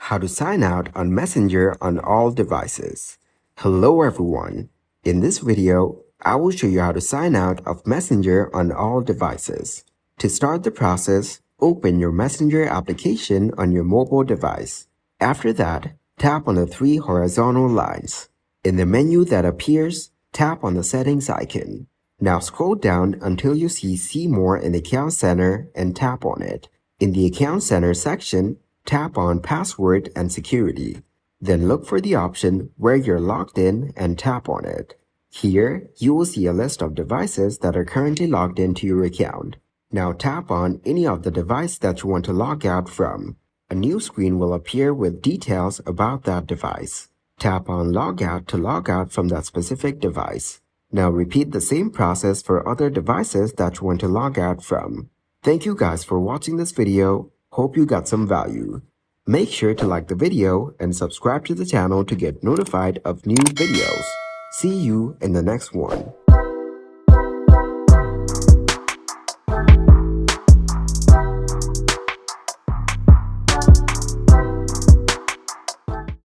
How to sign out on Messenger on all devices. Hello everyone. In this video, I will show you how to sign out of Messenger on all devices. To start the process, open your Messenger application on your mobile device. After that, tap on the three horizontal lines. In the menu that appears, tap on the settings icon. Now scroll down until you see More in Account Center and tap on it. In the Account Center section, tap on Password and Security. Then look for the option where you're logged in and tap on it. Here, you will see a list of devices that are currently logged into your account. Now tap on any of the device that you want to log out from. A new screen will appear with details about that device. Tap on Logout to log out from that specific device. Now repeat the same process for other devices that you want to log out from. Thank you guys for watching this video. Hope you got some value. Make sure to like the video and subscribe to the channel to get notified of new videos. See you in the next one.